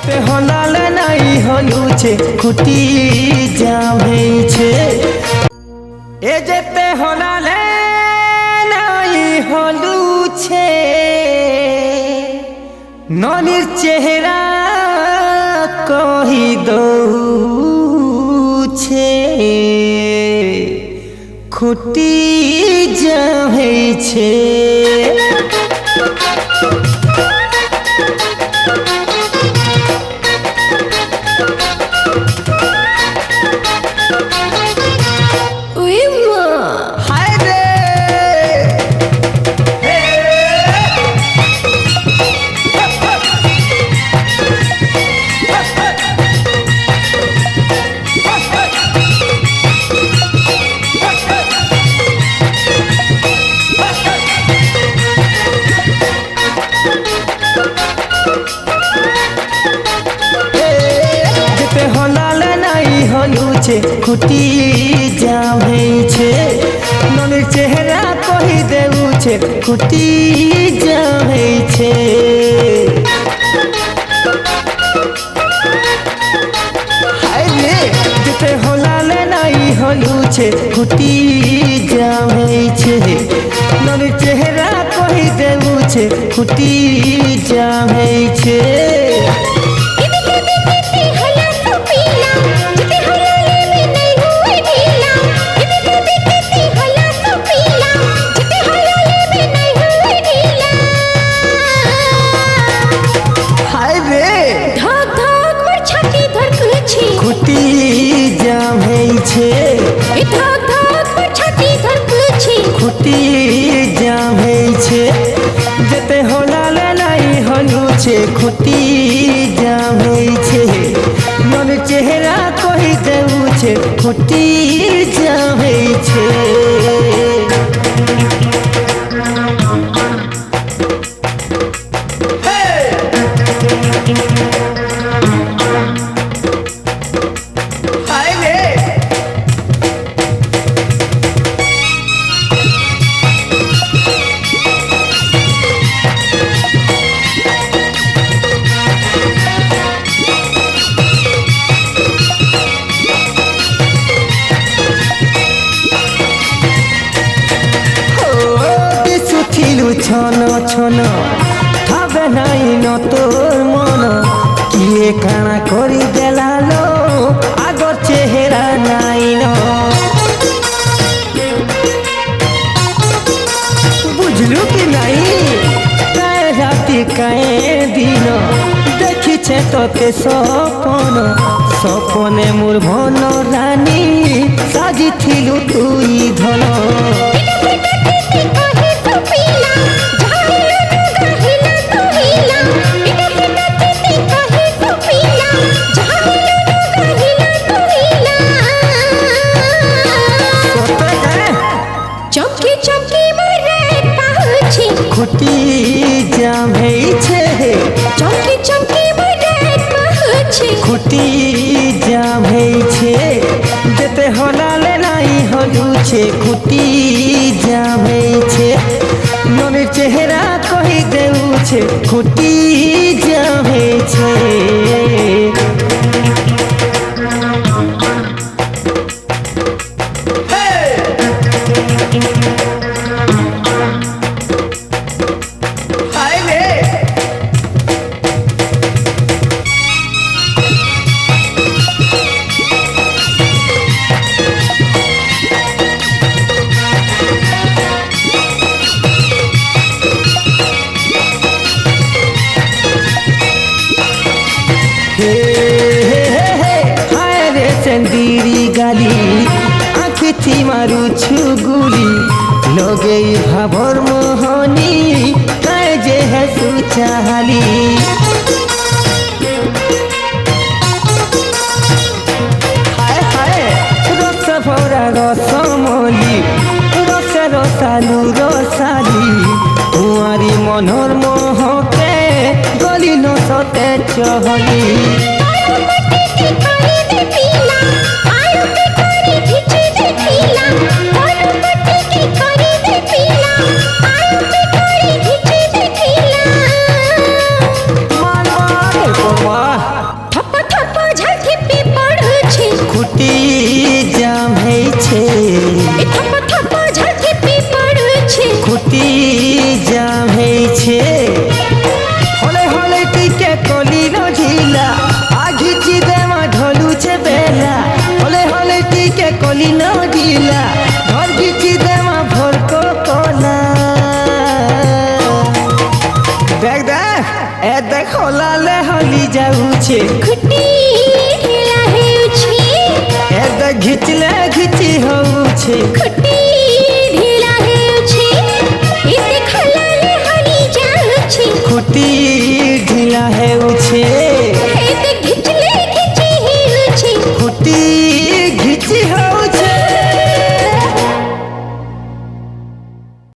যেতে হলালে নাই হলুছে খুঁটি জাম হয়েছে এ যেতে হলালে নাই হলুছে ননির চেহারা কহি দৌছে খুঁটি জাম হয়েছে খুঁটি জাম হয়েছে ননির চেহারা কহি দেউছে খুঁটি জাম হয়েছে যেতে হলালে নাই হলুছে খুঁটি জাম হয়েছে ননির চেহারা কহি দেউছে খুঁটি জাম হয়েছে খুঁটি জাম হয়েছে খুঁটি জাম হয়েছে যেতে হলালে নাই হলুছে খুঁটি জাম হয়েছে মনের চেহারা কহি দেউছে খুঁটি জাম হয়েছে ছন ছন ভাবে নাই ন তোর মন কিয়ে কানা করি দেলালো আগর চেহারা নাই ন বুঝলু কি নাই কায় রাতি কায়ে দিন দেখিছে তোকে সপন সপনে মোর ভন রানী সাজিছিলু তুই ধন খুঁটি জাম হয়েছে খুঁটি জাম হয়েছে যেতে হলালে নাই হলুছে খুঁটি জাম হয়েছে মনের চেহারা কহি দেউছে খুঁটি জাম হয়েছে चंदीरी गाली आँखि थी मारू छुगुली लोगे भाभर मोहनी काय जे है सुचाली हाय हाय रस भरा रसमली रस रसालू रसाली कुआरी मनोर मोहके गली न सते चहली हली जाऊछे खुटी ढीला हेउछे एद घिचले घिची होउछे खुटी ढीला हेउछे एते खलाले हली जाउछे खुटी